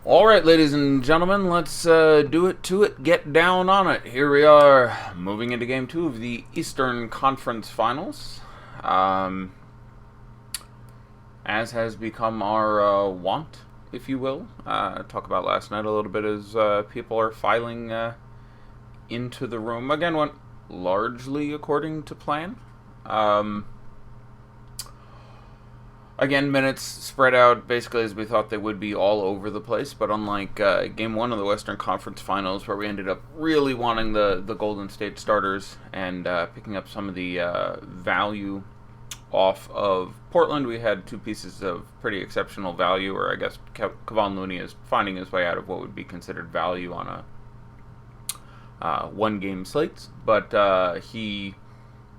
All right, ladies and gentlemen, let's do it to it, get down on it. Here we are, moving into Game 2 of the Eastern Conference Finals. As has become our want, if you will. Talk about last night a little bit as people are filing into the room. Again, went largely according to plan. Again, minutes spread out basically as we thought they would be all over the place, but unlike Game 1 of the Western Conference Finals, where we ended up really wanting the Golden State starters and picking up some of the value off of Portland, we had two pieces of pretty exceptional value, or I guess Kevon Looney is finding his way out of what would be considered value on a one-game slate, but he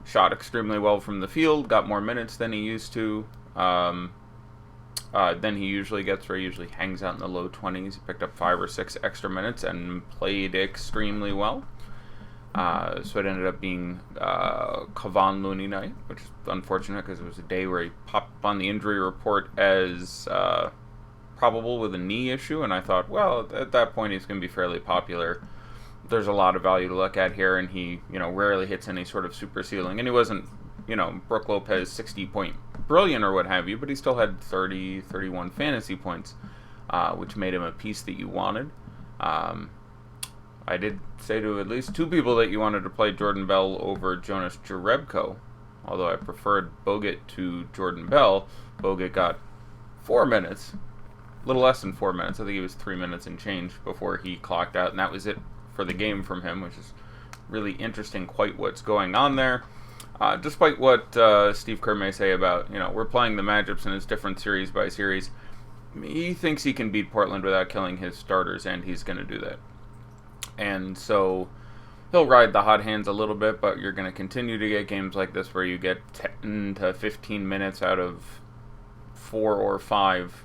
shot extremely well from the field, got more minutes than he used to. Then he usually gets, where he usually hangs out in the low 20s. He picked up 5 or 6 extra minutes and played extremely well. So it ended up being Kevon Looney night, which is unfortunate because it was a day where he popped up on the injury report as probable with a knee issue, and I thought, well, at that point he's going to be fairly popular. There's a lot of value to look at here, and he, rarely hits any sort of super ceiling, and he wasn't, Brook Lopez 60-point brilliant or what have you, but he still had 30, 31 fantasy points, which made him a piece that you wanted. I did say to at least 2 people that you wanted to play Jordan Bell over Jonas Jerebko, although I preferred Bogut to Jordan Bell. Bogut got 4 minutes, a little less than 4 minutes. I think it was 3 minutes and change before he clocked out, and that was it for the game from him, which is really interesting quite what's going on there. Despite what Steve Kerr may say about, we're playing the matchups and it's different series by series, he thinks he can beat Portland without killing his starters, and he's going to do that. And so he'll ride the hot hands a little bit, but you're going to continue to get games like this where you get 10 to 15 minutes out of 4 or 5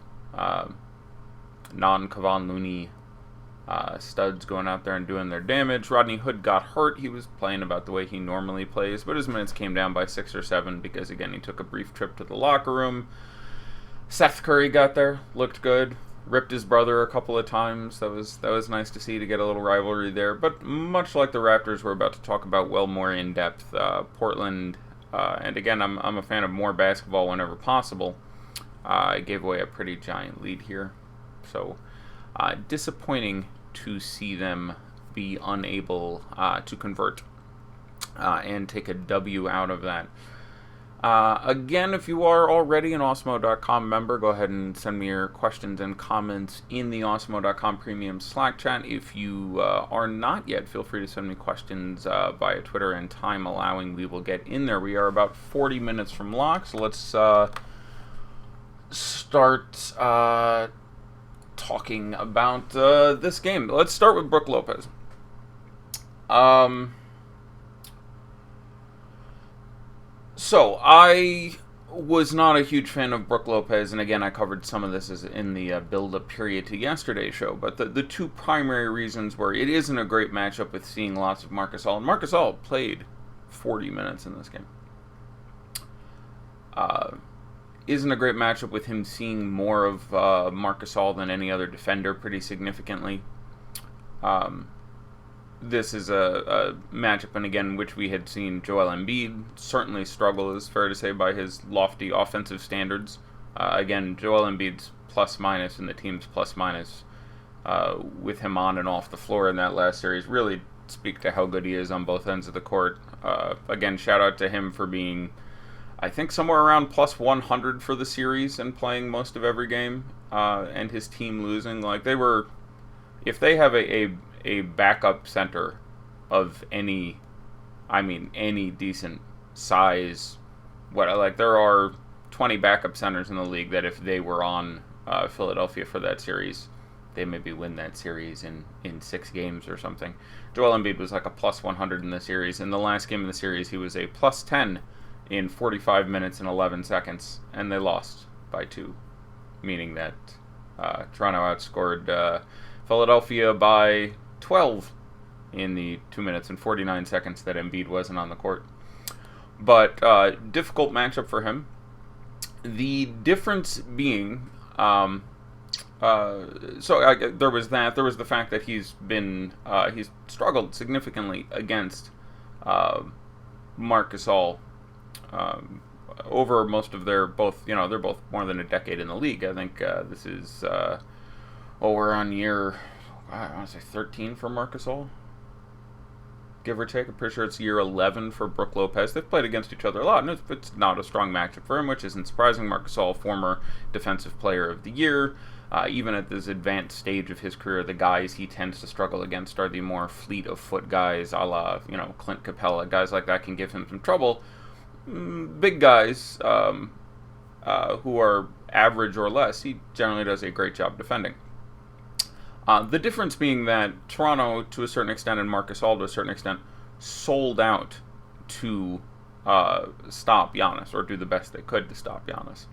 non-Kevon Looney studs going out there and doing their damage. Rodney Hood got hurt. He was playing about the way he normally plays, but his minutes came down by 6 or 7 because, again, he took a brief trip to the locker room. Seth Curry got there, looked good, ripped his brother a couple of times. That was nice to see, to get a little rivalry there. But much like the Raptors we're about to talk about well more in depth, Portland, and again, I'm a fan of more basketball whenever possible. I gave away a pretty giant lead here, so disappointing to see them be unable to convert and take a W out of that. Again, if you are already an Awesemo.com member, go ahead and send me your questions and comments in the Awesemo.com premium Slack chat. If you are not yet, feel free to send me questions via Twitter, and time allowing, we will get in there. We are about 40 minutes from lock, so let's start talking about this game. Let's start with Brook Lopez. So I was not a huge fan of Brook Lopez, and again, I covered some of this as in the build-up period to yesterday's show, but the 2 primary reasons were it isn't a great matchup with seeing lots of Marc Gasol, and Marc Gasol played 40 minutes in this game. Isn't a great matchup with him seeing more of Marc Gasol than any other defender pretty significantly. This is a matchup, and again, which we had seen Joel Embiid certainly struggle, is fair to say, by his lofty offensive standards. Again, Joel Embiid's plus-minus and the team's plus-minus with him on and off the floor in that last series really speak to how good he is on both ends of the court. Again, shout out to him for being, I think, somewhere around plus 100 for the series and playing most of every game, and his team losing. Like, they were, if they have a backup center of any decent size, there are 20 backup centers in the league that if they were on Philadelphia for that series, they maybe win that series in 6 games or something. Joel Embiid was like a plus 100 in the series. In the last game of the series, he was a plus 10 in 45 minutes and 11 seconds, and they lost by 2, meaning that Toronto outscored Philadelphia by 12 in the 2 minutes and 49 seconds that Embiid wasn't on the court. But difficult matchup for him. The difference being there was that. There was the fact that he's struggled significantly against Marc Gasol over most of they're both more than a decade in the league. I think this is we're on year I want to say 13 for Marc Gasol, give or take. I'm pretty sure it's year 11 for Brook Lopez. They've played against each other a lot, and it's not a strong matchup for him, which isn't surprising. Marc Gasol, former Defensive Player of the Year. Even at this advanced stage of his career, the guys he tends to struggle against are the more fleet of foot guys, a la Clint Capella. Guys like that can give him some trouble. Big guys who are average or less, he generally does a great job defending. The difference being that Toronto, to a certain extent, and Marc Gasol, to a certain extent, sold out to stop Giannis, or do the best they could to stop Giannis.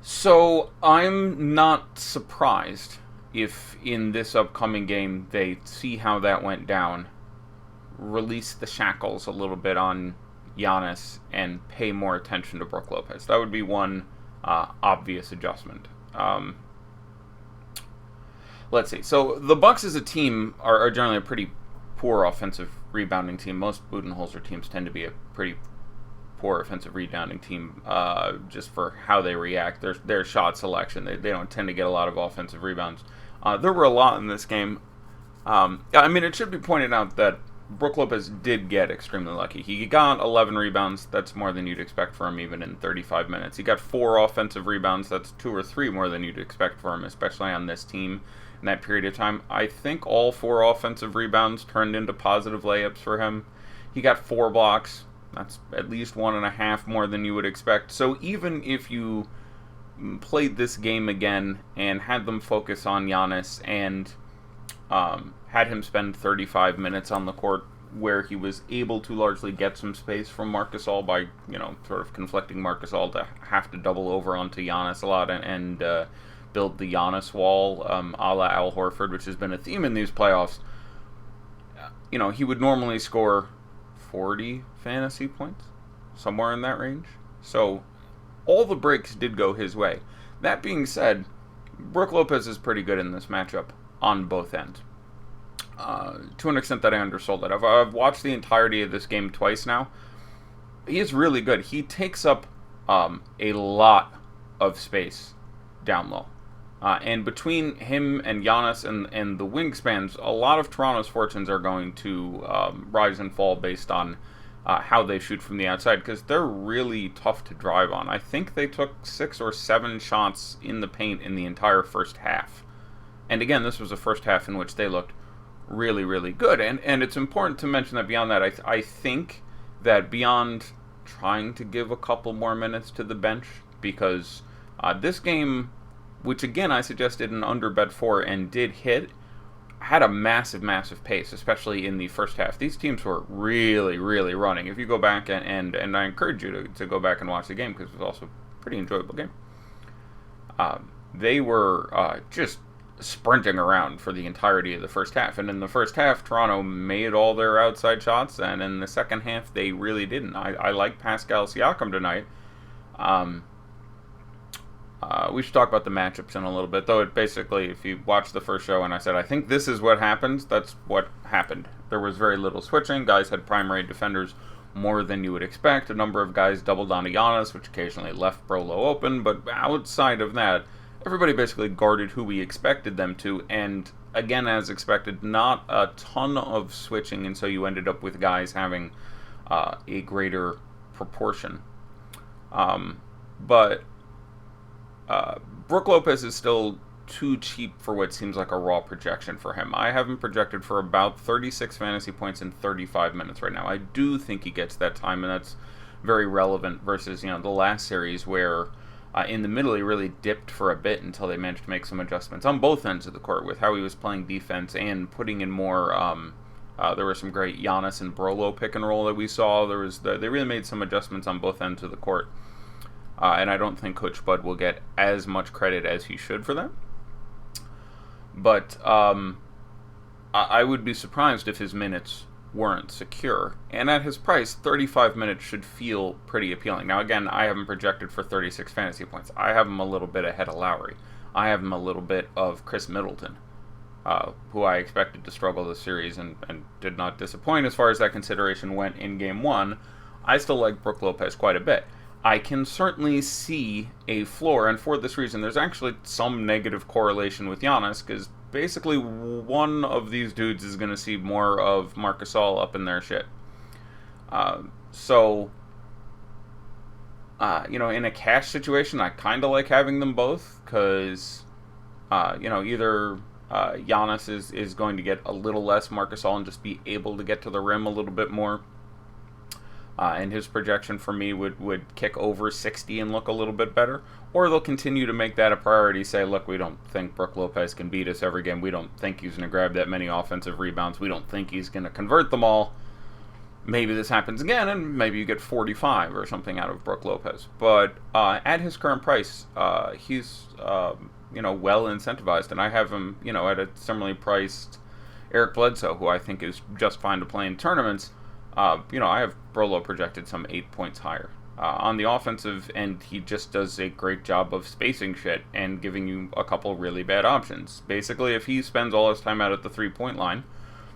So I'm not surprised if in this upcoming game they see how that went down, release the shackles a little bit on Giannis, and pay more attention to Brook Lopez. That would be one obvious adjustment. Let's see. So the Bucks as a team are generally a pretty poor offensive rebounding team. Most Budenholzer teams tend to be a pretty poor offensive rebounding team, just for how they react. Their shot selection. They don't tend to get a lot of offensive rebounds. There were a lot in this game. It should be pointed out that Brook Lopez did get extremely lucky. He got 11 rebounds. That's more than you'd expect for him, even in 35 minutes. He got 4 offensive rebounds. That's 2 or 3 more than you'd expect for him, especially on this team in that period of time. I think all 4 offensive rebounds turned into positive layups for him. He got 4 blocks. That's at least 1.5 more than you would expect. So even if you played this game again and had them focus on Giannis and had him spend 35 minutes on the court where he was able to largely get some space from Marc Gasol by, sort of conflicting Marc Gasol to have to double over onto Giannis a lot and build the Giannis wall, a la Al Horford, which has been a theme in these playoffs. He would normally score 40 fantasy points, somewhere in that range. So all the breaks did go his way. That being said, Brook Lopez is pretty good in this matchup on both ends. To an extent that I undersold it. I've watched the entirety of this game twice now. He is really good. He takes up a lot of space down low. And between him and Giannis and the wingspans, a lot of Toronto's fortunes are going to rise and fall based on how they shoot from the outside, because they're really tough to drive on. I think they took 6 or 7 shots in the paint in the entire first half. And again, this was a first half in which they looked really, really good. And it's important to mention that beyond that, I think that beyond trying to give a couple more minutes to the bench, because this game, which again I suggested an under bet for and did hit, had a massive, massive pace, especially in the first half. These teams were really, really running. If you go back and I encourage you to go back and watch the game, because it was also a pretty enjoyable game. They were just sprinting around for the entirety of the first half. And in the first half, Toronto made all their outside shots, and in the second half, they really didn't. I like Pascal Siakam tonight. We should talk about the matchups in a little bit, though. It basically, if you watch the first show and I said, I think this is what happens, that's what happened. There was very little switching. Guys had primary defenders more than you would expect. A number of guys doubled onto Giannis, which occasionally left Brolo open, but outside of that, everybody basically guarded who we expected them to, and again, as expected, not a ton of switching, and so you ended up with guys having a greater proportion. But Brook Lopez is still too cheap for what seems like a raw projection for him. I have him projected for about 36 fantasy points in 35 minutes right now. I do think he gets that time, and that's very relevant versus the last series where in the middle he really dipped for a bit until they managed to make some adjustments on both ends of the court with how he was playing defense and putting in more. There were some great Giannis and Brolo pick and roll that we saw. They really made some adjustments on both ends of the court. And I don't think Coach Bud will get as much credit as he should for that. But I would be surprised if his minutes weren't secure. And at his price, 35 minutes should feel pretty appealing. Now, again, I have him projected for 36 fantasy points. I have him a little bit ahead of Lowry. I have him a little bit of Chris Middleton, who I expected to struggle this series and did not disappoint as far as that consideration went in Game 1. I still like Brook Lopez quite a bit. I can certainly see a floor, and for this reason, there's actually some negative correlation with Giannis, because basically one of these dudes is going to see more of Marc Gasol up in their shit. In a cash situation, I kind of like having them both, because, either Giannis is going to get a little less Marc Gasol and just be able to get to the rim a little bit more. And his projection for me would kick over 60 and look a little bit better. Or they'll continue to make that a priority, say, look, we don't think Brook Lopez can beat us every game. We don't think he's going to grab that many offensive rebounds. We don't think he's going to convert them all. Maybe this happens again, and maybe you get 45 or something out of Brook Lopez. But at his current price, he's well incentivized, and I have him at a similarly priced Eric Bledsoe, who I think is just fine to play in tournaments. I have Brolo projected some 8 points higher. On the offensive end, he just does a great job of spacing shit and giving you a couple really bad options. Basically, if he spends all his time out at the 3-point line,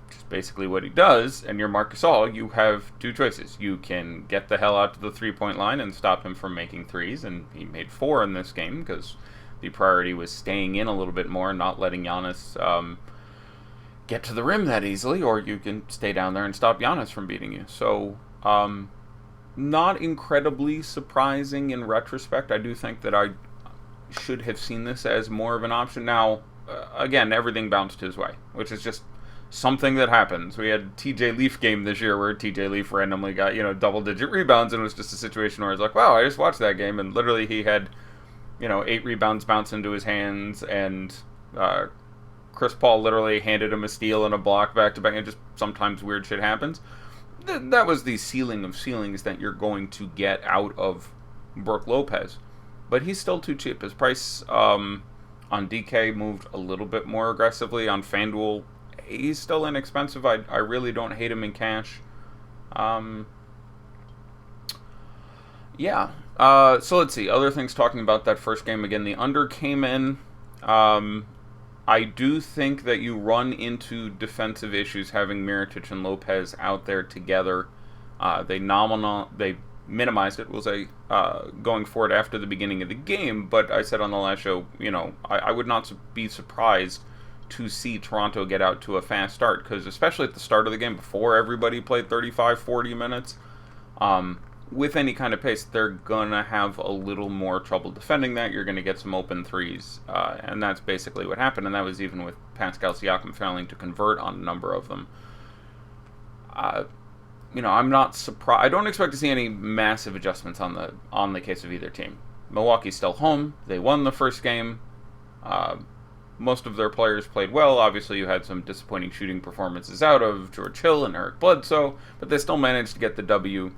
which is basically what he does, and you're Marc Gasol, you have two choices. You can get the hell out to the 3-point line and stop him from making threes, and he made 4 in this game because the priority was staying in a little bit more and not letting Giannis get to the rim that easily, or you can stay down there and stop Giannis from beating you. So, not incredibly surprising in retrospect. I do think that I should have seen this as more of an option. Now, again, everything bounced his way, which is just something that happens. We had TJ Leaf game this year where TJ Leaf randomly got, double-digit rebounds, and it was just a situation where it's like, wow, I just watched that game, and literally he had, 8 rebounds bounce into his hands, and Chris Paul literally handed him a steal and a block back-to-back, and just sometimes weird shit happens. That was the ceiling of ceilings that you're going to get out of Brook Lopez. But he's still too cheap. His price on DK moved a little bit more aggressively. On FanDuel, he's still inexpensive. I really don't hate him in cash. So let's see. Other things talking about that first game. Again, the under came in. I do think that you run into defensive issues having Mirotic and Lopez out there together. They minimized it, was going forward after the beginning of the game, but I said on the last show, I would not be surprised to see Toronto get out to a fast start, because especially at the start of the game, before everybody played 35, 40 minutes, with any kind of pace, they're going to have a little more trouble defending that. You're going to get some open threes, and that's basically what happened, and that was even with Pascal Siakam failing to convert on a number of them. I'm not surprised. I don't expect to see any massive adjustments on the case of either team. Milwaukee's still home. They won the first game. Most of their players played well. Obviously, you had some disappointing shooting performances out of George Hill and Eric Bledsoe, but they still managed to get the W.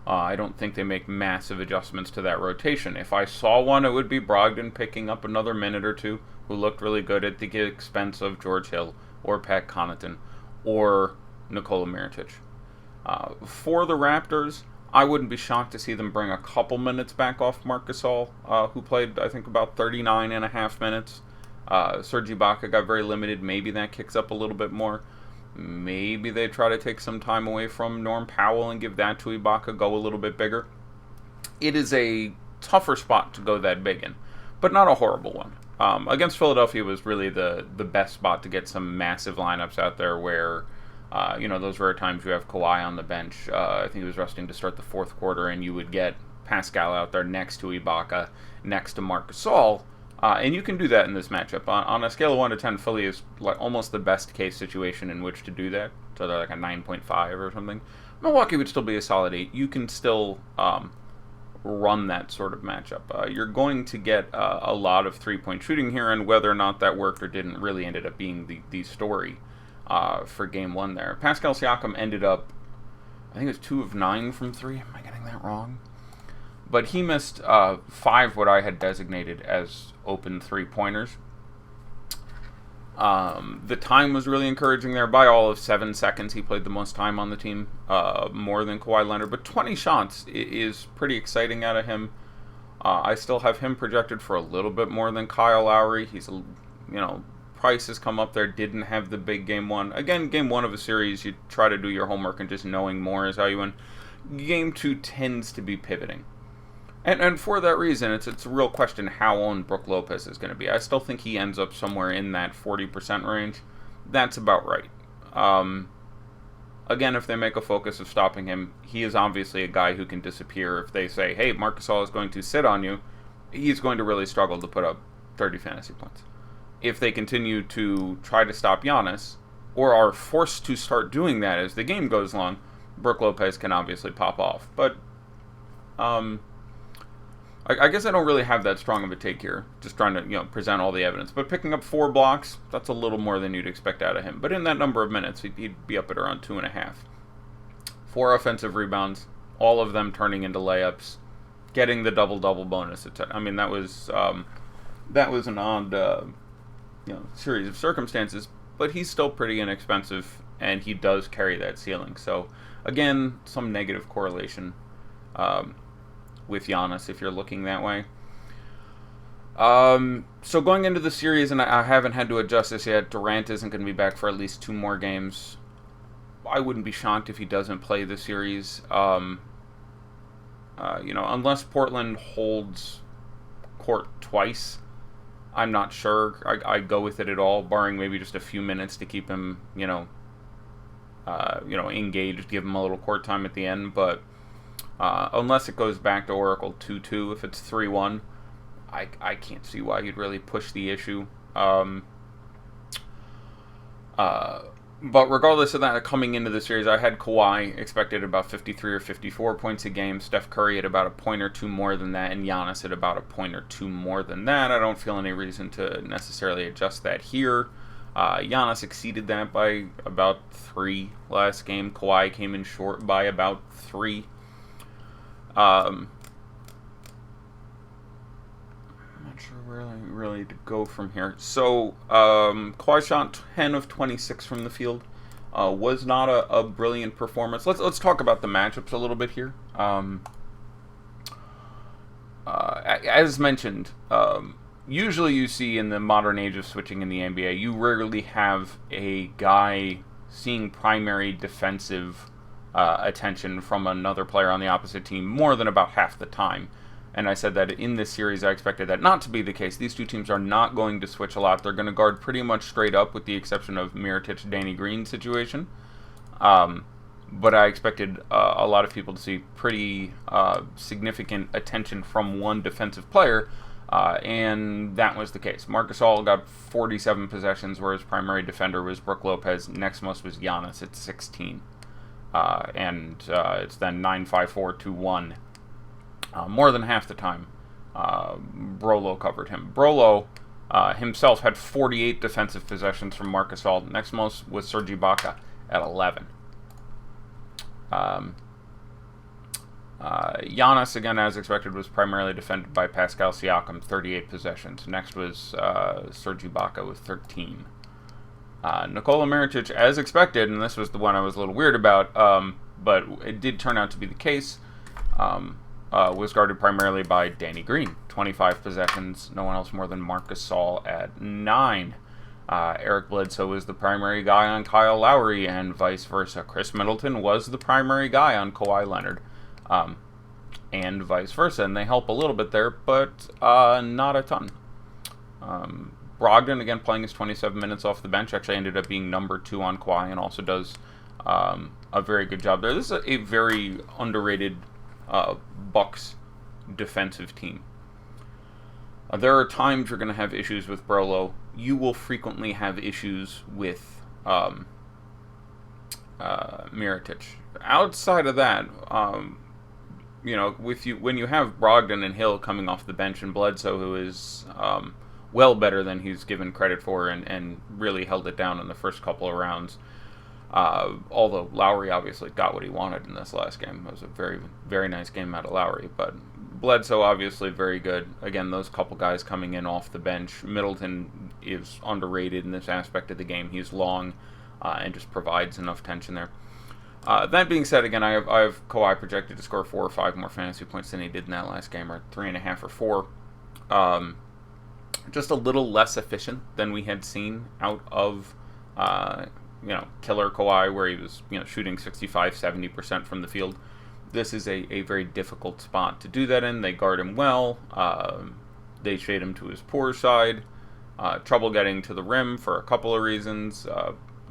I don't think they make massive adjustments to that rotation. If I saw one, it would be Brogdon picking up another minute or two, who looked really good at the expense of George Hill, or Pat Connaughton, or Nikola Mirotic. For the Raptors, I wouldn't be shocked to see them bring a couple minutes back off Marc Gasol, who played, I think, about 39 and a half minutes. Serge Ibaka got very limited. Maybe that kicks up a little bit more. Maybe they try to take some time away from Norm Powell and give that to Ibaka, go a little bit bigger. It is a tougher spot to go that big in, but not a horrible one. Against Philadelphia was really the best spot to get some massive lineups out there where, those rare times you have Kawhi on the bench. I think he was resting to start the fourth quarter, and you would get Pascal out there next to Ibaka, next to Marc Gasol. And you can do that in this matchup. On a scale of 1 to 10, Philly is like almost the best case situation in which to do that. So they're like a 9.5 or something. Milwaukee would still be a solid 8. You can still run that sort of matchup. You're going to get a lot of three-point shooting here, and whether or not that worked or didn't really ended up being the story for Game 1 there. Pascal Siakam ended up, I think it was 2 of 9 from 3. Am I getting that wrong? But he missed 5 what I had designated as open three-pointers. The time was really encouraging there. By all of 7 seconds, he played the most time on the team, more than Kawhi Leonard. But 20 shots is pretty exciting out of him. I still have him projected for a little bit more than Kyle Lowry. Price has come up there, didn't have the big game one. Again, game one of a series, you try to do your homework and just knowing more is how you win. Game two tends to be pivoting. And for that reason, it's a real question how owned Brook Lopez is going to be. I still think he ends up somewhere in that 40% range. That's about right. Again, if they make a focus of stopping him, he is obviously a guy who can disappear. If they say, hey, Marc Gasol is going to sit on you, he's going to really struggle to put up 30 fantasy points. If they continue to try to stop Giannis, or are forced to start doing that as the game goes along, Brook Lopez can obviously pop off. But I guess I don't really have that strong of a take here, just trying to present all the evidence. But picking up 4 blocks, that's a little more than you'd expect out of him. But in that number of minutes, he'd be up at around 2.5. 4 offensive rebounds, all of them turning into layups, getting the double-double bonus. I mean, that was an odd series of circumstances, but he's still pretty inexpensive, and he does carry that ceiling. So, again, some negative correlation with Giannis if you're looking that way. So going into the series, and I haven't had to adjust this yet, Durant isn't going to be back for at least 2 more games. I wouldn't be shocked if he doesn't play the series. Unless Portland holds court twice, I'm not sure. I go with it at all, barring maybe just a few minutes to keep him, engaged, give him a little court time at the end. But unless it goes back to Oracle 2-2, if it's 3-1, I can't see why you'd really push the issue. But regardless of that, coming into the series, I had Kawhi expected about 53 or 54 points a game, Steph Curry at about a point or 2 more than that, and Giannis at about a point or 2 more than that. I don't feel any reason to necessarily adjust that here. Giannis exceeded that by about 3 last game. Kawhi came in short by about 3. I'm not sure where really to go from here. So, Kawhi shot 10 of 26 from the field. Was not a brilliant performance. Let's talk about the matchups a little bit here. As mentioned, usually you see in the modern age of switching in the NBA, you rarely have a guy seeing primary defensive attention from another player on the opposite team more than about half the time. And I said that in this series I expected that not to be the case. These two teams are not going to switch a lot. They're going to guard pretty much straight up with the exception of Mirotic-Danny Green situation. But I expected a lot of people to see pretty significant attention from one defensive player, and that was the case. Marc Gasol got 47 possessions, where his primary defender was Brook Lopez. Next most was Giannis at 16. It's then 9-5-4-2-1. More than half the time, Brolo covered him. Brolo himself had 48 defensive possessions from Marc Gasol. Next most was Serge Ibaka at 11. Giannis, again, as expected, was primarily defended by Pascal Siakam, 38 possessions. Next was Serge Ibaka with 13. Nikola Mirotic, as expected, and this was the one I was a little weird about, but it did turn out to be the case, was guarded primarily by Danny Green, 25 possessions. No one else more than Marc Gasol at 9. Eric Bledsoe was the primary guy on Kyle Lowry, and vice versa. Chris Middleton was the primary guy on Kawhi Leonard, and vice versa. And they help a little bit there, but not a ton. Brogdon, again, playing his 27 minutes off the bench, actually ended up being number 2 on Kawhi and also does a very good job there. This is a very underrated Bucks defensive team. There are times you're going to have issues with Brolo. You will frequently have issues with Mirotic. Outside of that, when you have Brogdon and Hill coming off the bench and Bledsoe, who is well better than he's given credit for and really held it down in the first couple of rounds. Although Lowry obviously got what he wanted in this last game. It was a very, very nice game out of Lowry. But Bledsoe, obviously very good. Again, those couple guys coming in off the bench. Middleton is underrated in this aspect of the game. He's long and just provides enough tension there. That being said, again, I have Kawhi projected to score 4 or 5 more fantasy points than he did in that last game, or 3.5 or 4. Just a little less efficient than we had seen out of, killer Kawhi, where he was, shooting 65-70% from the field. This is a very difficult spot to do that in. They guard him well. They shade him to his poor side. Trouble getting to the rim for a couple of reasons.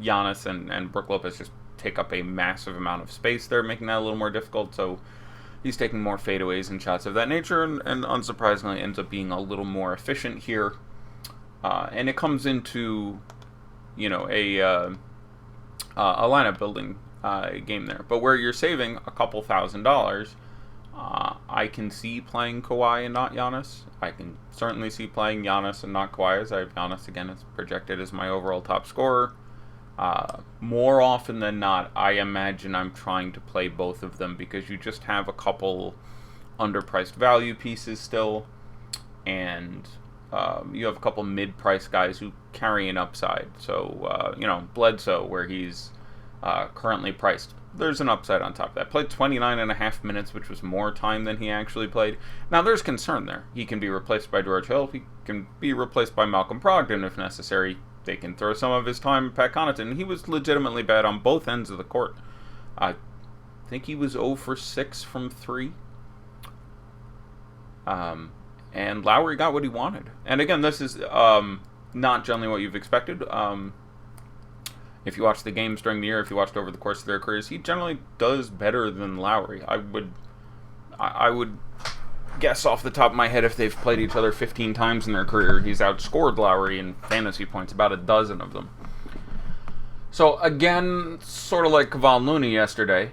Giannis and Brook Lopez just take up a massive amount of space there, making that a little more difficult. So he's taking more fadeaways and shots of that nature, and unsurprisingly ends up being a little more efficient here. And it comes into, a lineup building game there. But where you're saving a couple $1,000s, I can see playing Kawhi and not Giannis. I can certainly see playing Giannis and not Kawhi, as I have Giannis again as projected as my overall top scorer. More often than not, I imagine I'm trying to play both of them because you just have a couple underpriced value pieces still, and you have a couple mid-price guys who carry an upside. So, Bledsoe, where he's currently priced, there's an upside on top of that. Played 29.5 minutes, which was more time than he actually played. Now, there's concern there. He can be replaced by George Hill. He can be replaced by Malcolm Brogdon if necessary. They can throw some of his time at Pat Connaughton. He was legitimately bad on both ends of the court. I think he was 0 for 6 from 3. And Lowry got what he wanted. And again, this is not generally what you've expected. If you watch the games during the year, if you watched over the course of their careers, he generally does better than Lowry. I would guess off the top of my head, if they've played each other 15 times in their career, he's outscored Lowry in fantasy points, about a dozen of them. So again, sort of like Kevon Looney yesterday,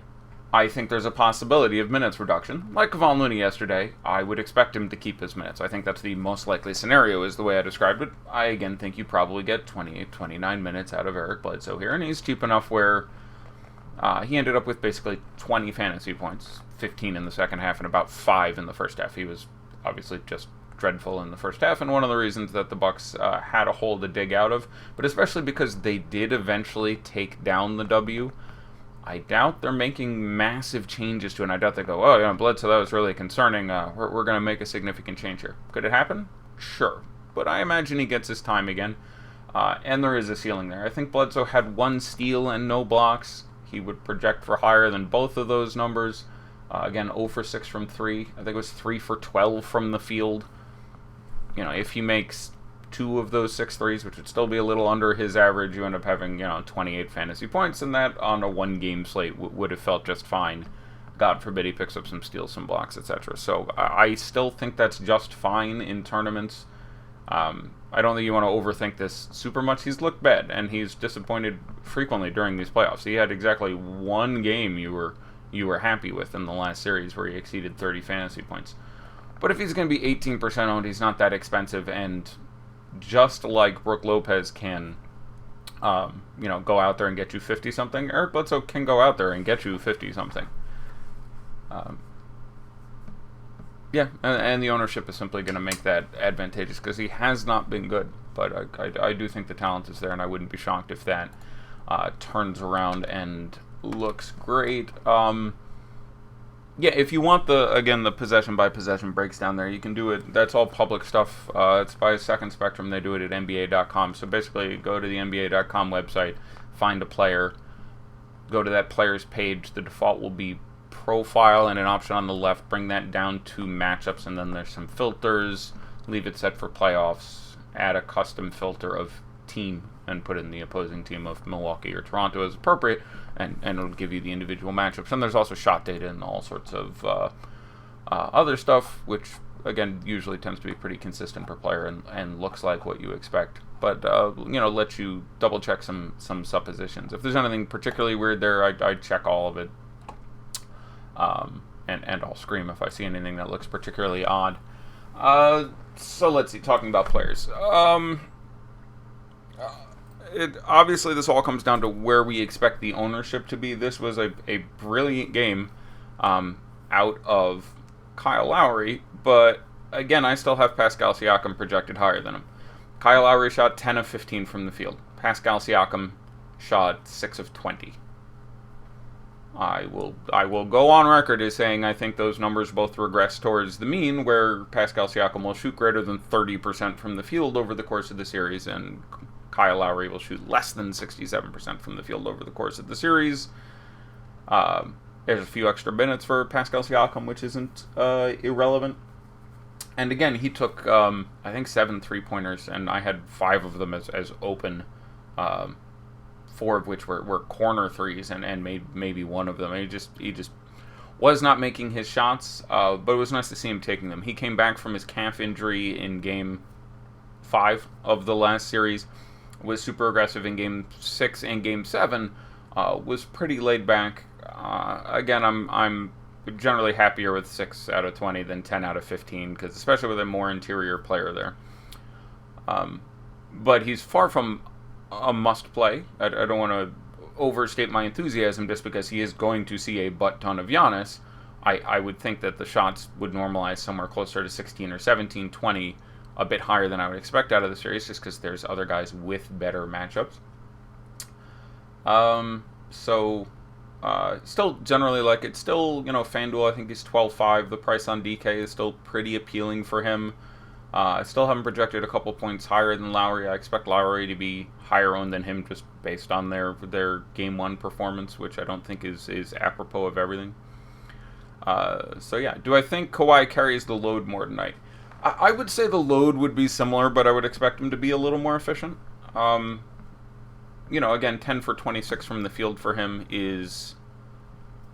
I think there's a possibility of minutes reduction. Like Kevon Looney yesterday, I would expect him to keep his minutes. I think that's the most likely scenario, is the way I described it. I again think you probably get 28, 29 minutes out of Eric Bledsoe here, and he's cheap enough where he ended up with basically 20 fantasy points, 15 in the second half and about 5 in the first half. He was obviously just dreadful in the first half, and one of the reasons that the Bucks had a hole to dig out of, but especially because they did eventually take down the W. I doubt they're making massive changes to it, and I doubt they go, oh, Bledsoe, that was really concerning. We're going to make a significant change here. Could it happen? Sure. But I imagine he gets his time again, and there is a ceiling there. I think Bledsoe had 1 steal and no blocks. He would project for higher than both of those numbers. Again, 0 for 6 from 3. I think it was 3 for 12 from the field. If he makes 2 of those 6 threes, which would still be a little under his average, you end up having, 28 fantasy points, and that on a 1-game slate would have felt just fine. God forbid he picks up some steals, some blocks, etc. So I still think that's just fine in tournaments. I don't think you want to overthink this super much. He's looked bad, and he's disappointed frequently during these playoffs. He had exactly 1 game you were happy with in the last series where he exceeded 30 fantasy points. But if he's going to be 18% owned, he's not that expensive, and just like Brook Lopez can, go out there and get you 50-something, Eric Bledsoe can go out there and get you 50-something. And the ownership is simply going to make that advantageous because he has not been good. But I do think the talent is there, and I wouldn't be shocked if that turns around and looks great. If you want the possession-by-possession breaks down there, you can do it. That's all public stuff. It's by Second Spectrum. They do it at NBA.com. So basically, go to the NBA.com website, find a player, go to that player's page. The default will be profile and an option on the left. Bring that down to matchups, and then there's some filters. Leave it set for playoffs. Add a custom filter of team and put in the opposing team of Milwaukee or Toronto as appropriate, and it'll give you the individual matchups. And there's also shot data and all sorts of other stuff, which, again, usually tends to be pretty consistent per player and looks like what you expect. But, let you double-check some suppositions. If there's anything particularly weird there, I'd check all of it. And I'll scream if I see anything that looks particularly odd. So let's see, talking about players. Obviously, this all comes down to where we expect the ownership to be. This was a brilliant game out of Kyle Lowry, but again, I still have Pascal Siakam projected higher than him. Kyle Lowry shot 10 of 15 from the field. Pascal Siakam shot 6 of 20. I will go on record as saying I think those numbers both regress towards the mean, where Pascal Siakam will shoot greater than 30% from the field over the course of the series, and Kyle Lowry will shoot less than 67% from the field over the course of the series. There's a few extra minutes for Pascal Siakam, which isn't irrelevant. And again, he took, I think, 7 3-pointers, and I had 5 of them as open, 4 of which were corner threes, and made maybe one of them. And he just was not making his shots, but it was nice to see him taking them. He came back from his calf injury in Game 5 of the last series, was super aggressive in Game 6 and Game 7, was pretty laid back. Again, I'm generally happier with 6 out of 20 than 10 out of 15, because especially with a more interior player there. But he's far from a must-play. I don't want to overstate my enthusiasm just because he is going to see a butt-ton of Giannis. I would think that the shots would normalize somewhere closer to 16 or 17, 20, a bit higher than I would expect out of the series, just because there's other guys with better matchups. Still generally like it. Still, FanDuel, I think he's 12.5. The price on DK is still pretty appealing for him. I still haven't projected a couple points higher than Lowry. I expect Lowry to be higher owned than him just based on their Game 1 performance, which I don't think is apropos of everything. Do I think Kawhi carries the load more tonight? I would say the load would be similar, but I would expect him to be a little more efficient. Again, 10 for 26 from the field for him is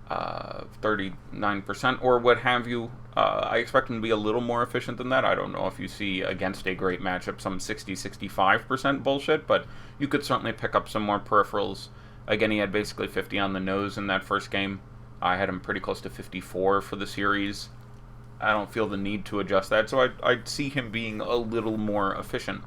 39% or what have you. I expect him to be a little more efficient than that. I don't know if you see against a great matchup some 60-65% bullshit, but you could certainly pick up some more peripherals. Again, he had basically 50 on the nose in that first game. I had him pretty close to 54 for the series. I don't feel the need to adjust that, so I'd see him being a little more efficient.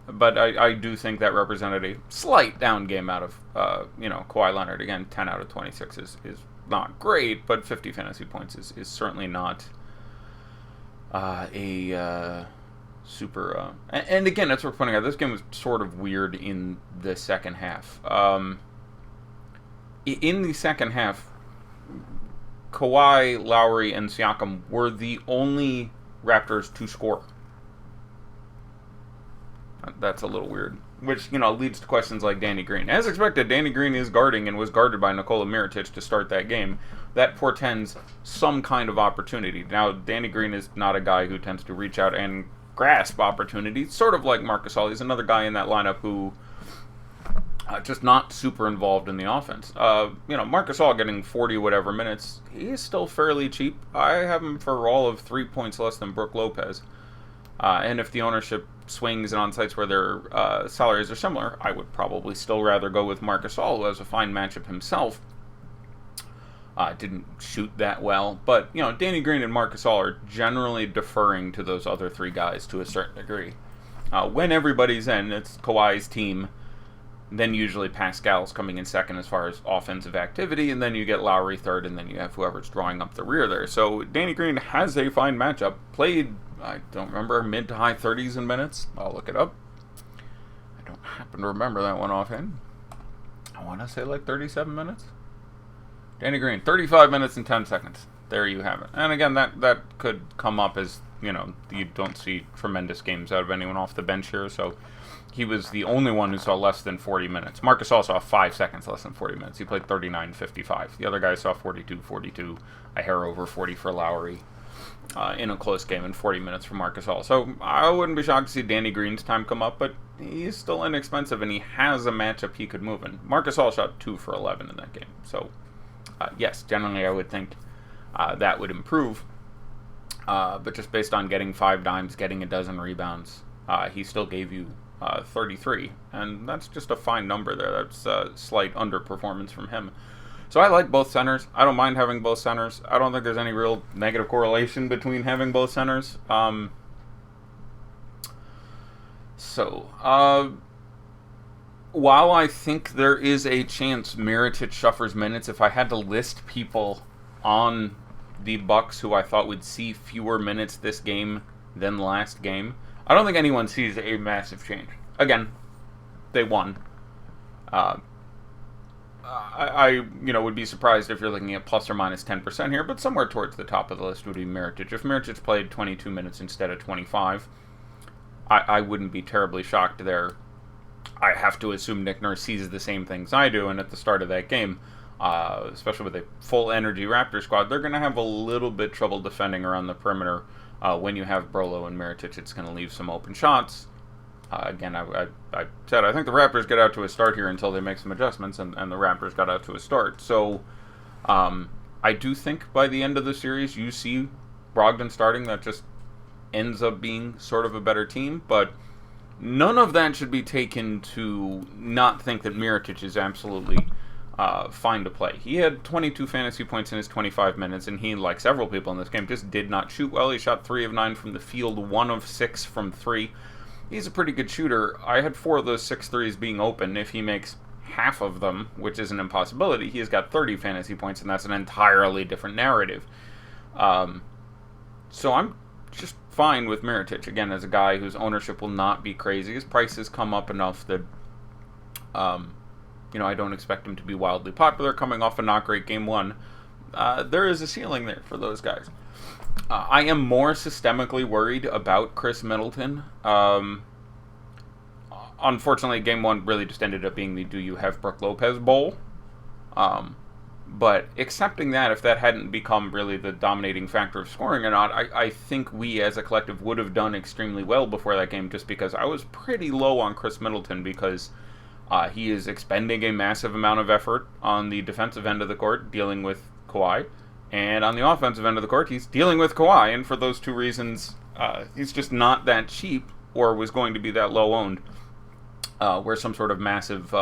But I do think that represented a slight down game out of, Kawhi Leonard. Again, 10 out of 26 is not great, but 50 fantasy points is certainly not a super... And again, that's worth pointing out. This game was sort of weird in the second half. In the second half, Kawhi, Lowry, and Siakam were the only Raptors to score. That's a little weird, which, leads to questions like Danny Green. As expected, Danny Green is guarding and was guarded by Nikola Mirotic to start that game. That portends some kind of opportunity. Now, Danny Green is not a guy who tends to reach out and grasp opportunities, sort of like Marc Gasol. He's another guy in that lineup who just not super involved in the offense. Marc Gasol getting 40 whatever minutes, he is still fairly cheap. I have him for all of 3 points less than Brook Lopez. And if the ownership swings and on sites where their salaries are similar, I would probably still rather go with Marc Gasol, who has a fine matchup himself. Didn't shoot that well, but Danny Green and Marc Gasol are generally deferring to those other 3 guys to a certain degree. When everybody's in, it's Kawhi's team. Then usually Pascal's coming in second as far as offensive activity, and then you get Lowry third, and then you have whoever's drawing up the rear there. So Danny Green has a fine matchup. Played, I don't remember, mid to high 30s in minutes. I'll look it up. I don't happen to remember that one offhand. I want to say like 37 minutes. Danny Green, 35 minutes and 10 seconds. There you have it. And again, that could come up as, you don't see tremendous games out of anyone off the bench here, so he was the only one who saw less than 40 minutes. Marc Gasol saw 5 seconds less than 40 minutes. He played 39-55. The other guy saw 42, a hair over 40 for Lowry in a close game, and 40 minutes for Marc Gasol. So I wouldn't be shocked to see Danny Green's time come up, but he's still inexpensive, and he has a matchup he could move in. Marc Gasol shot 2 for 11 in that game. So, yes, generally I would think that would improve. But just based on getting 5 dimes, getting a dozen rebounds, he still gave you 33, and that's just a fine number there. That's a slight underperformance from him. So I like both centers. I don't mind having both centers. I don't think there's any real negative correlation between having both centers. while I think there is a chance Mirotic suffers minutes, if I had to list people on the Bucks who I thought would see fewer minutes this game than last game, I don't think anyone sees a massive change. Again, they won. I would be surprised if you're looking at plus or minus 10% here, but somewhere towards the top of the list would be Mirotic. If Mirotic played 22 minutes instead of 25, I wouldn't be terribly shocked there. I have to assume Nick Nurse sees the same things I do, and at the start of that game, especially with a full energy Raptor squad, they're going to have a little bit trouble defending around the perimeter. When you have Brolo and Mirotic, it's going to leave some open shots. Again, I said I think the Raptors get out to a start here until they make some adjustments, and the Raptors got out to a start. So I do think by the end of the series, you see Brogdon starting. That just ends up being sort of a better team, but none of that should be taken to not think that Mirotic is absolutely fine to play. He had 22 fantasy points in his 25 minutes, and he, like several people in this game, just did not shoot well. He shot 3 of 9 from the field, 1 of 6 from 3. He's a pretty good shooter. I had 4 of those 6 threes being open. If he makes half of them, which is an impossibility, he has got 30 fantasy points, and that's an entirely different narrative. So I'm just fine with Mirotic, again, as a guy whose ownership will not be crazy. His price has come up enough that, I don't expect him to be wildly popular coming off a not great game 1. There is a ceiling there for those guys. I am more systemically worried about Chris Middleton. Unfortunately, game 1 really just ended up being the do you have Brook Lopez bowl. But accepting that, if that hadn't become really the dominating factor of scoring or not, I think we as a collective would have done extremely well before that game, just because I was pretty low on Chris Middleton because he is expending a massive amount of effort on the defensive end of the court dealing with Kawhi. And on the offensive end of the court, he's dealing with Kawhi, and for those two reasons, he's just not that cheap, or was going to be that low-owned, where some sort of massive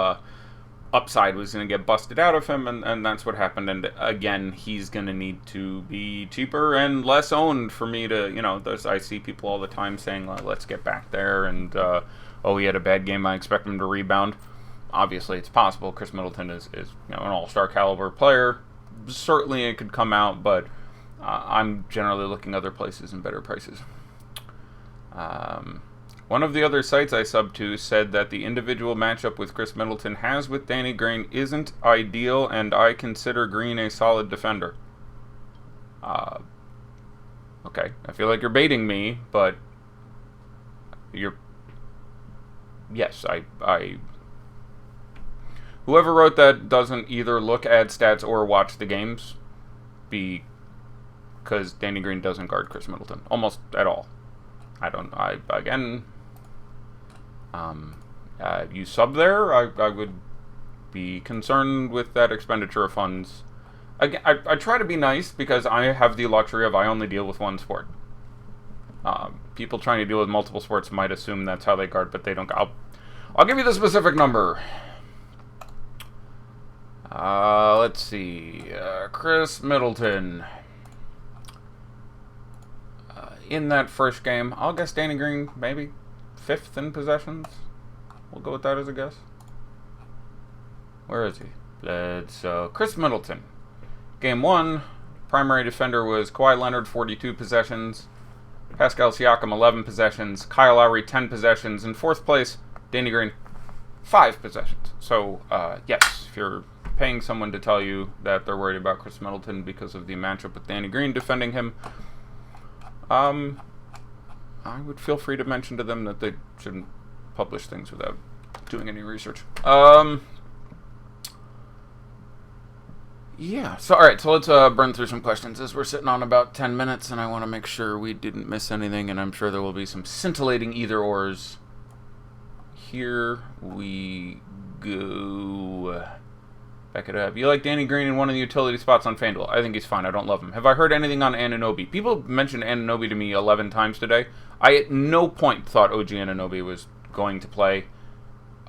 upside was going to get busted out of him, and that's what happened. And again, he's going to need to be cheaper and less owned for me to, I see people all the time saying, let's get back there, and, he had a bad game, I expect him to rebound. Obviously, it's possible. Chris Middleton is an all-star caliber player. Certainly it could come out, but I'm generally looking other places and better prices. One of the other sites I sub to said that the individual matchup with Chris Middleton has with Danny Green isn't ideal, and I consider Green a solid defender. Okay, I feel like you're baiting me, but yes, I whoever wrote that doesn't either look at stats or watch the games, because Danny Green doesn't guard Chris Middleton almost at all. You sub there, I would be concerned with that expenditure of funds. Again, I try to be nice because I have the luxury of I only deal with one sport. People trying to deal with multiple sports might assume that's how they guard, but they don't. I'll give you the specific number. Let's see. Chris Middleton. In that first game, I'll guess Danny Green maybe 5th in possessions. We'll go with that as a guess. Where is he? Chris Middleton. Game 1, primary defender was Kawhi Leonard, 42 possessions. Pascal Siakam, 11 possessions. Kyle Lowry, 10 possessions. In 4th place, Danny Green, 5 possessions. So, yes, if you're paying someone to tell you that they're worried about Chris Middleton because of the matchup with Danny Green defending him, I would feel free to mention to them that they shouldn't publish things without doing any research. Yeah, so alright, so let's burn through some questions as we're sitting on about 10 minutes, and I want to make sure we didn't miss anything, and I'm sure there will be some scintillating either-ors. Here we go. Back it up. You like Danny Green in one of the utility spots on FanDuel? I think he's fine. I don't love him. Have I heard anything on Anunoby? People mentioned Anunoby to me 11 times today. I at no point thought OG Anunoby was going to play.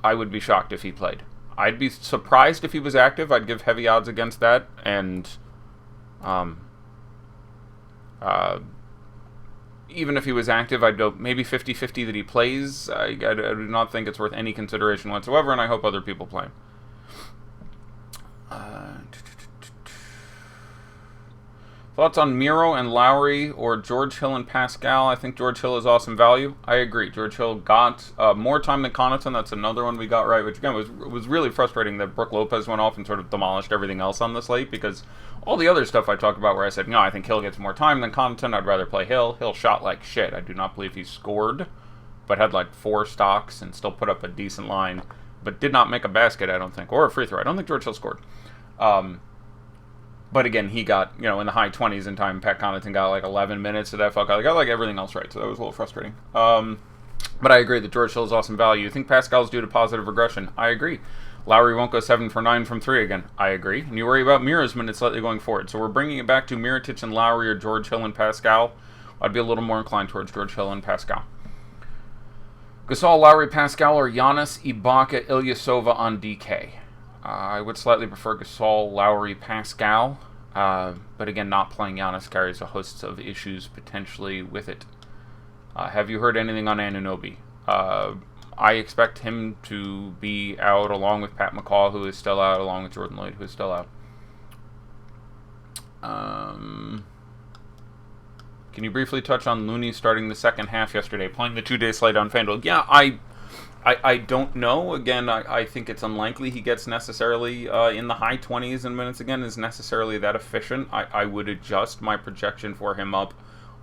I would be shocked if he played. I'd be surprised if he was active. I'd give heavy odds against that. And even if he was active, I'd go maybe 50-50 that he plays. I do not think it's worth any consideration whatsoever, and I hope other people play him. Thoughts on Miro and Lowry or George Hill and Pascal? I think George Hill is awesome value. I agree. George Hill got more time than Connaughton. That's another one we got right, which again was really frustrating that Brook Lopez went off and sort of demolished everything else on the slate, because all the other stuff I talked about where I said, no, I think Hill gets more time than Connaughton, I'd rather play Hill. Hill shot like shit. I do not believe he scored, but had like 4 stocks and still put up a decent line, but did not make a basket, I don't think, or a free throw. I don't think George Hill scored. But again, he got, in the high 20s in time. Pat Connaughton got like 11 minutes of that fuck. I got like everything else right, so that was a little frustrating. But I agree that George Hill is awesome value. You think Pascal's due to positive regression? I agree. Lowry won't go 7 for 9 from 3 again. I agree. And you worry about Mira's minutes slightly going forward. So we're bringing it back to Mirotic and Lowry or George Hill and Pascal. I'd be a little more inclined towards George Hill and Pascal. Gasol, Lowry, Pascal, or Giannis, Ibaka, Ilyasova on DK. I would slightly prefer Gasol, Lowry, Pascal, but again, not playing Giannis carries a host of issues potentially with it. Have you heard anything on Anunoby? I expect him to be out along with Pat McCaw, who is still out, along with Jordan Lloyd, who is still out. Can you briefly touch on Looney starting the second half yesterday, playing the 2-day slate on FanDuel? Yeah, I don't know. Again, I think it's unlikely he gets necessarily in the high 20s in minutes again, is necessarily that efficient. I would adjust my projection for him up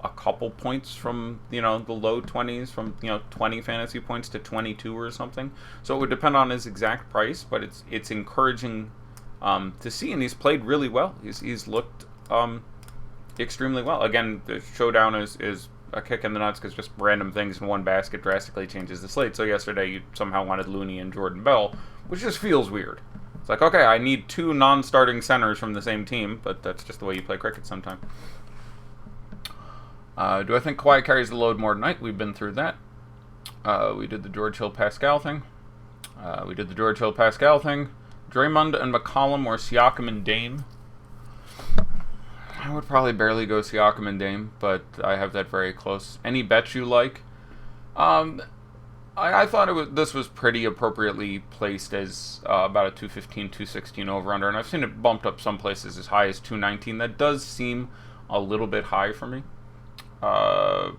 a couple points from, the low 20s, from, 20 fantasy points to 22 or something. So it would depend on his exact price, but it's encouraging to see, and he's played really well. He's looked extremely well. Again, the showdown is a kick in the nuts because just random things in one basket drastically changes the slate. So yesterday you somehow wanted Looney and Jordan Bell, which just feels weird. It's like, okay, I need 2 non-starting centers from the same team, but that's just the way you play cricket sometimes. Do I think Kawhi carries the load more tonight? We've been through that. We did the George Hill Pascal thing. Draymond and McCollum or Siakam and Dame. I would probably barely go Siakam and Dame, but I have that very close. Any bets you like? I thought this was pretty appropriately placed as about a 215, 216 over-under, and I've seen it bumped up some places as high as 219. That does seem a little bit high for me, but,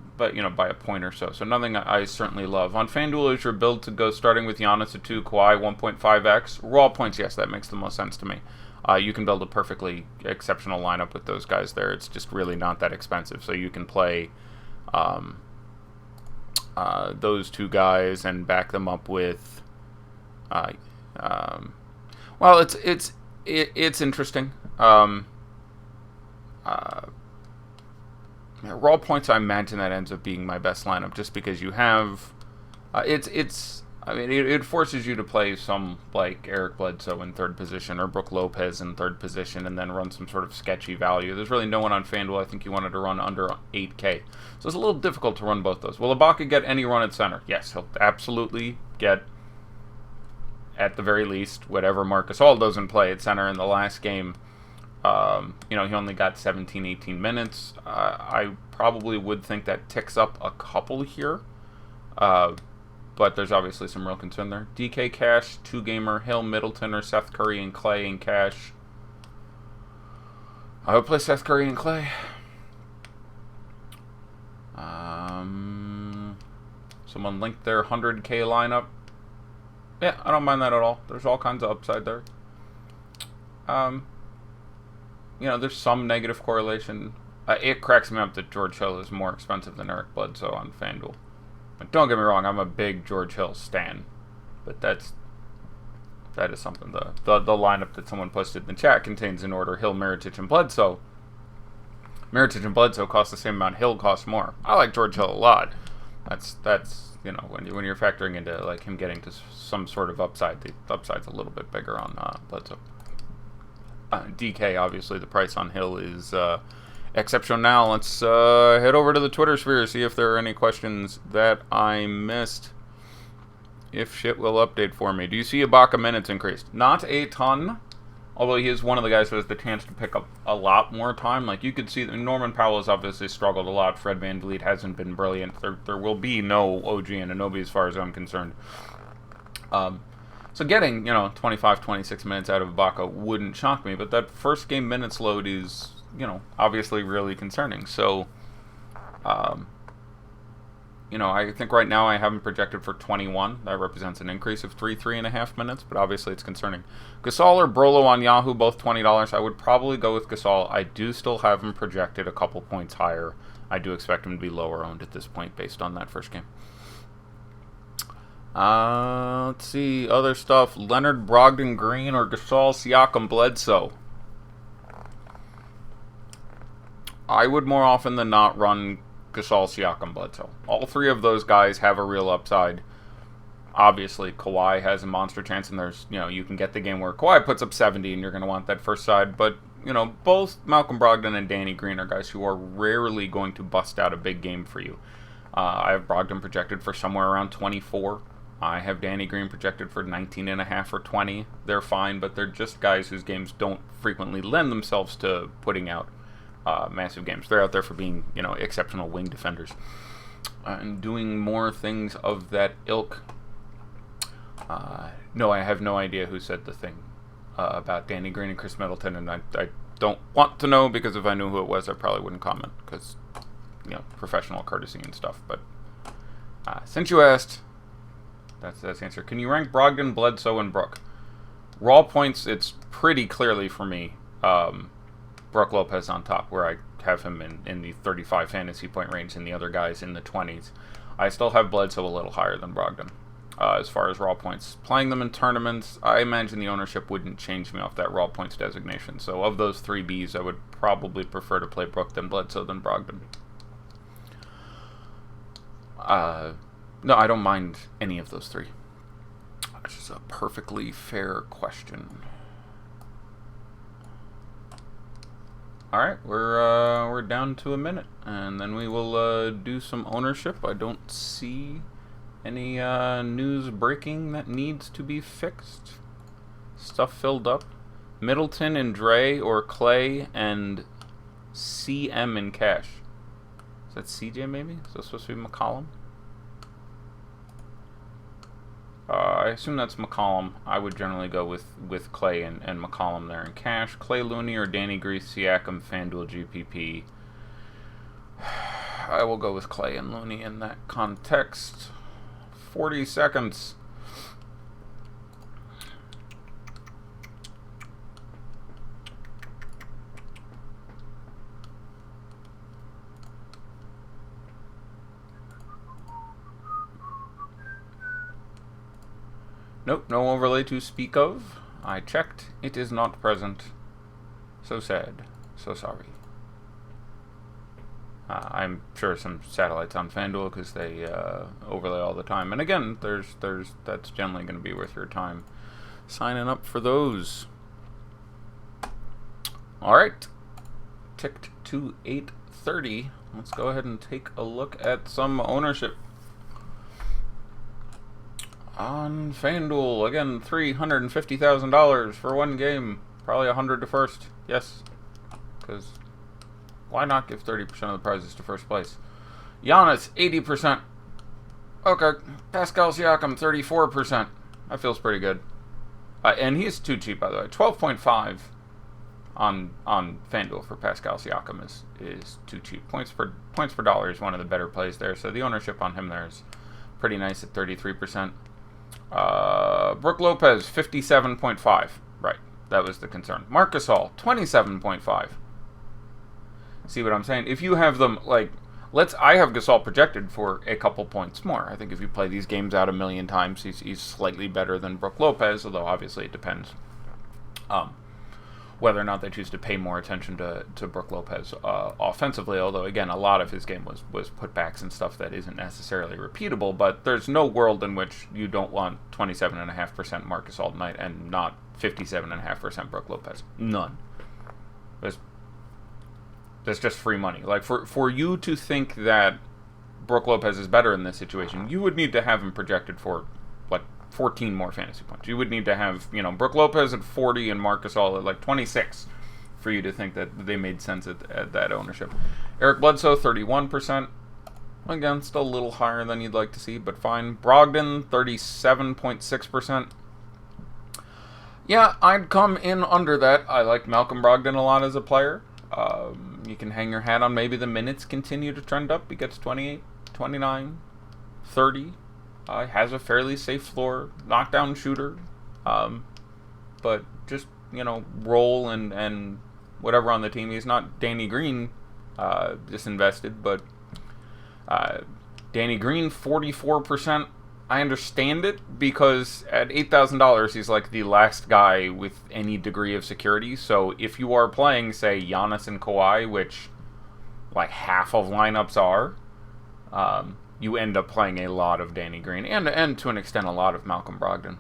by a point or so. So nothing I certainly love. On FanDuel, is your build to go starting with Giannis at 2, Kawhi 1.5x? Raw points, yes, that makes the most sense to me. You can build a perfectly exceptional lineup with those guys there. It's just really not that expensive. So you can play those 2 guys and back them up with. Well, it's interesting. Raw points, I imagine that ends up being my best lineup, just because you have. It forces you to play some, like, Eric Bledsoe in 3rd position or Brook Lopez in 3rd position and then run some sort of sketchy value. There's really no one on FanDuel I think you wanted to run under 8K. So it's a little difficult to run both those. Will Ibaka get any run at center? Yes, he'll absolutely get, at the very least, whatever Marc Gasol doesn't play at center in the last game. He only got 17, 18 minutes. I probably would think that ticks up a couple here. But there's obviously some real concern there. DK Cash, 2-gamer, Hill, Middleton, or Seth Curry and Clay and Cash. I would play Seth Curry and Clay. Someone linked their 100K lineup. Yeah, I don't mind that at all. There's all kinds of upside there. There's some negative correlation. It cracks me up that George Hill is more expensive than Eric Bledsoe on FanDuel. Don't get me wrong, I'm a big George Hill stan, but that is something. The lineup that someone posted in the chat contains in order Hill, Mirotic, and Bledsoe. Mirotic and Bledsoe cost the same amount. Hill costs more. I like George Hill a lot. That's when you're factoring into like him getting to some sort of upside, the upside's a little bit bigger on Bledsoe. DK, obviously, the price on Hill is exceptional. Now let's head over to the Twitter sphere, see if there are any questions that I missed. If shit will update for me. Do you see Ibaka minutes increased? Not a ton. Although he is one of the guys who has the chance to pick up a lot more time. Like, you could see that Norman Powell has obviously struggled a lot. Fred VanVleet hasn't been brilliant. There will be no OG Anunoby as far as I'm concerned. So getting, 25, 26 minutes out of Ibaka wouldn't shock me. But that first game minutes load is, obviously really concerning. So, I think right now I have him projected for 21. That represents an increase of 3.5 minutes, but obviously it's concerning. Gasol or Brolo on Yahoo, both $20. I would probably go with Gasol. I do still have him projected a couple points higher. I do expect him to be lower owned at this point based on that first game. Let's see, other stuff. Leonard, Brogdon, Green, or Gasol, Siakam, Bledsoe. I would more often than not run Gasol, Siakam, Bledsoe. All three of those guys have a real upside. Obviously, Kawhi has a monster chance, and there's, you can get the game where Kawhi puts up 70 and you're going to want that first side. But, both Malcolm Brogdon and Danny Green are guys who are rarely going to bust out a big game for you. I have Brogdon projected for somewhere around 24. I have Danny Green projected for 19.5 or 20. They're fine, but they're just guys whose games don't frequently lend themselves to putting out massive games. They're out there for being, exceptional wing defenders and doing more things of that ilk. No, I have no idea who said the thing about Danny Green and Chris Middleton, and I don't want to know, because if I knew who it was, I probably wouldn't comment, because, professional courtesy and stuff. But since you asked, that's the answer. Can you rank Brogdon, Bledsoe, and Brook? Raw points, it's pretty clearly for me. Brook Lopez on top, where I have him in the 35 fantasy point range and the other guys in the 20s. I still have Bledsoe a little higher than Brogdon as far as raw points. Playing them in tournaments, I imagine the ownership wouldn't change me off that raw points designation. So of those three Bs, I would probably prefer to play Brook than Bledsoe than Brogdon. No, I don't mind any of those three. Which is a perfectly fair question. Alright, we're down to a minute, and then we will do some ownership. I don't see any news breaking that needs to be fixed. Stuff filled up. Middleton and Dre, or Clay and CM in cash. Is that CJ maybe? Is that supposed to be McCollum? I assume that's McCollum. I would generally go with Clay and McCollum there in cash. Clay Looney or Danny Grease, Siakam, FanDuel, GPP. I will go with Clay and Looney in that context. 40 seconds. Nope, no overlay to speak of. I checked. It is not present. So sad. So sorry. I'm sure some satellites on FanDuel, because they overlay all the time. And again, that's generally going to be worth your time signing up for those. All right. Ticked to 8:30. Let's go ahead and take a look at some ownership. On FanDuel, again, $350,000 for one game. Probably $100 to first. Yes. Because why not give 30% of the prizes to first place? Giannis, 80%. Okay. Pascal Siakam, 34%. That feels pretty good. And he's too cheap, by the way. 12.5 on FanDuel for Pascal Siakam is too cheap. Points per dollar is one of the better plays there. So the ownership on him there is pretty nice at 33%. Brook Lopez, 57.5. Right, that was the concern. Marc Gasol, 27.5. See what I'm saying? If you have them, I have Gasol projected for a couple points more. I think if you play these games out a million times, he's slightly better than Brook Lopez, although obviously it depends whether or not they choose to pay more attention to Brook Lopez offensively, although, again, a lot of his game was putbacks and stuff that isn't necessarily repeatable, but there's no world in which you don't want 27.5% Marc Gasol tonight and not 57.5% Brook Lopez. None. That's just free money. Like, for you to think that Brook Lopez is better in this situation, you would need to have him projected for, 14 more fantasy points. You would need to have, Brook Lopez at 40 and Marc Gasol at like 26 for you to think that they made sense at that ownership. Eric Bledsoe, 31%. Again, still a little higher than you'd like to see, but fine. Brogdon, 37.6%. Yeah, I'd come in under that. I like Malcolm Brogdon a lot as a player. You can hang your hat on maybe the minutes continue to trend up. He gets 28, 29, 30. Has a fairly safe floor. Knockdown shooter. But just, roll and whatever on the team. He's not Danny Green disinvested, but Danny Green, 44%. I understand it because at $8,000, he's like the last guy with any degree of security. So if you are playing, say, Giannis and Kawhi, which like half of lineups are, you end up playing a lot of Danny Green and to an extent a lot of Malcolm Brogdon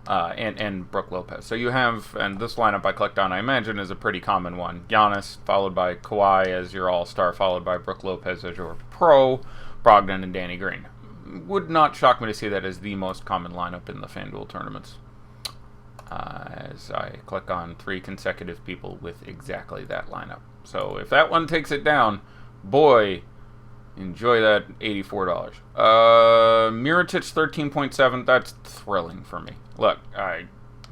and Brook Lopez. So you have, and this lineup I clicked on, I imagine, is a pretty common one. Giannis followed by Kawhi as your all-star, followed by Brook Lopez as your pro, Brogdon and Danny Green. Would not shock me to see that as the most common lineup in the FanDuel tournaments. As I click on 3 consecutive people with exactly that lineup. So if that one takes it down, boy, enjoy that $84. Mirotic, 13.7. That's thrilling for me. Look,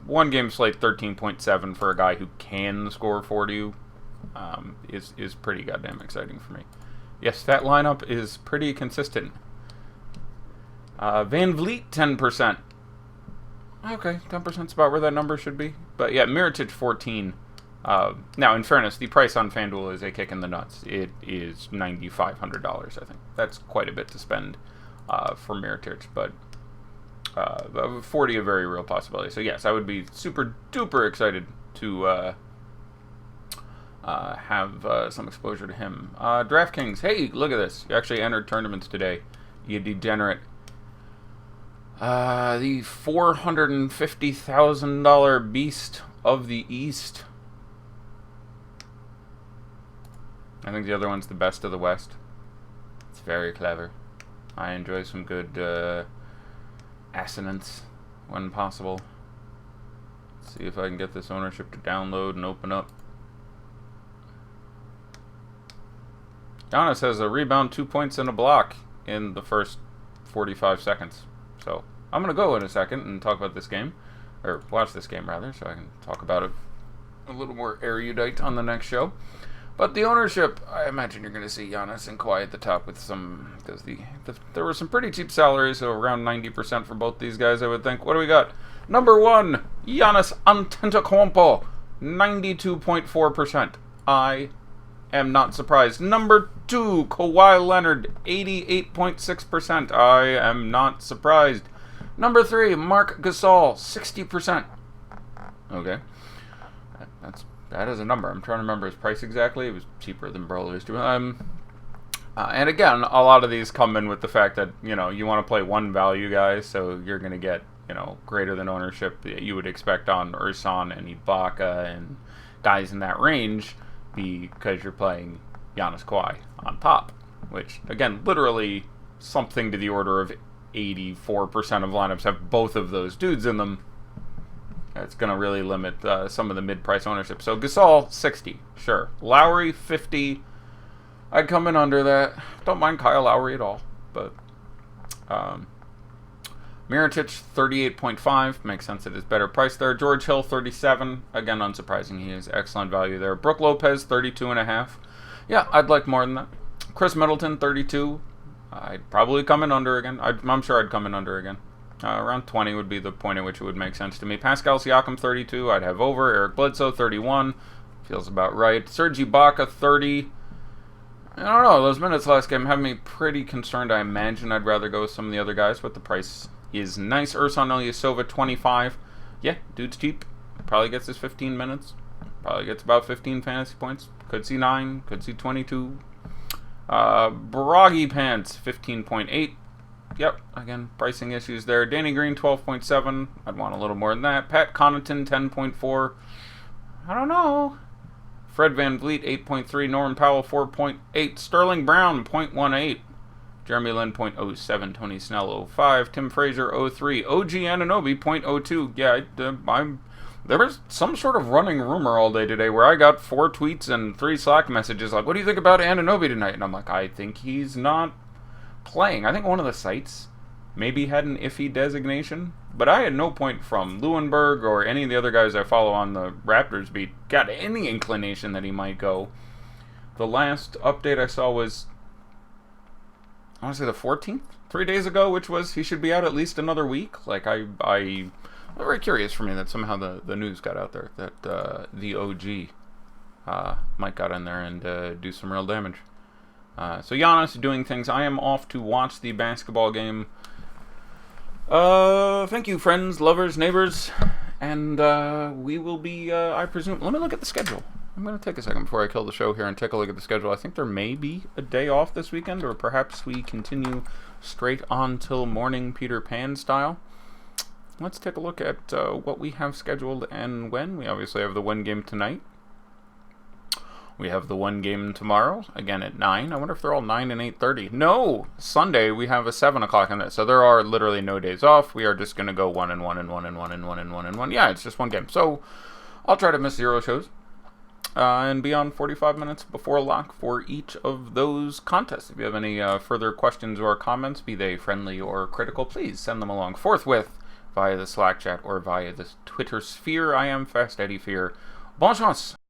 one game slate 13.7 for a guy who can score for you is pretty goddamn exciting for me. Yes, that lineup is pretty consistent. Van Vliet, 10%. Okay, 10% is about where that number should be. But yeah, Mirotic, 14. Now, in fairness, the price on FanDuel is a kick in the nuts. It is $9,500, I think. That's quite a bit to spend for Mirotic, but 40 a very real possibility. So yes, I would be super duper excited to have some exposure to him. DraftKings, hey, look at this. You actually entered tournaments today. You degenerate. The $450,000 beast of the East. I think the other one's the best of the West. It's very clever. I enjoy some good assonance when possible. Let's see if I can get this ownership to download and open up. Giannis has a rebound, 2 points, and a block in the first 45 seconds. So I'm going to go in a second and talk about this game. Or watch this game, rather, so I can talk about it a little more erudite on the next show. But the ownership, I imagine you're going to see Giannis and Kawhi at the top with some, because there were some pretty cheap salaries, so around 90% for both these guys, I would think. What do we got? Number 1, Giannis Antetokounmpo, 92.4%. I am not surprised. Number 2, Kawhi Leonard, 88.6%. I am not surprised. Number 3, Marc Gasol, 60%. Okay. That is a number. I'm trying to remember his price exactly. It was cheaper than Bro used to. And again, a lot of these come in with the fact that, you want to play one value guys, so you're going to get, greater than ownership that you would expect on Ersan and Ibaka and guys in that range because you're playing Giannis Kawhi on top, which, again, literally something to the order of 84% of lineups have both of those dudes in them. It's going to really limit some of the mid-price ownership. So Gasol, 60, sure. Lowry, 50. I'd come in under that. Don't mind Kyle Lowry at all. But Mirotic, 38.5. Makes sense at his better price there. George Hill, 37. Again, unsurprising. He has excellent value there. Brook Lopez, 32.5. Yeah, I'd like more than that. Chris Middleton, 32. I'd probably come in under again. I'm sure I'd come in under again. Around 20 would be the point at which it would make sense to me. Pascal Siakam, 32. I'd have over. Eric Bledsoe, 31. Feels about right. Serge Ibaka, 30. I don't know. Those minutes last game have me pretty concerned. I imagine I'd rather go with some of the other guys, but the price is nice. Ersan Ilyasova, 25. Yeah, dude's cheap. Probably gets his 15 minutes. Probably gets about 15 fantasy points. Could see 9. Could see 22. Broggy Pants, 15.8. Yep, again, pricing issues there. Danny Green, 12.7. I'd want a little more than that. Pat Connaughton, 10.4. I don't know. Fred VanVleet, 8.3. Norman Powell, 4.8. Sterling Brown, 0.18. Jeremy Lin, 0.07. Tony Snell, 0.5. Tim Frazier, 0.3. OG Anunoby, 0.02. Yeah, there was some sort of running rumor all day today where I got 4 tweets and 3 Slack messages like, what do you think about Anunoby tonight? And I'm like, I think he's not playing. I think one of the sites maybe had an iffy designation, but I had no point from Lewinberg or any of the other guys I follow on the Raptors beat got any inclination that he might go. The last update I saw was, I want to say the 14th, 3 days ago, which was he should be out at least another week. Like, very curious for me that somehow the news got out there that the OG might got in there and do some real damage. So Giannis doing things. I am off to watch the basketball game. Thank you, friends, lovers, neighbors, and we will be, I presume, let me look at the schedule. I'm going to take a second before I kill the show here and take a look at the schedule. I think there may be a day off this weekend, or perhaps we continue straight on till morning Peter Pan style. Let's take a look at what we have scheduled and when. We obviously have the one game tonight. We have the one game tomorrow, again at 9. I wonder if they're all 9 and 8:30. No! Sunday, we have a 7 o'clock on this. So there are literally no days off. We are just going to go 1 and 1 and 1 and 1 and 1 and 1 and 1. Yeah, it's just one game. So I'll try to miss 0 shows. And be on 45 minutes before lock for each of those contests. If you have any further questions or comments, be they friendly or critical, please send them along forthwith via the Slack chat or via the Twitter sphere. I am Fast Eddie Fear. Bonne chance!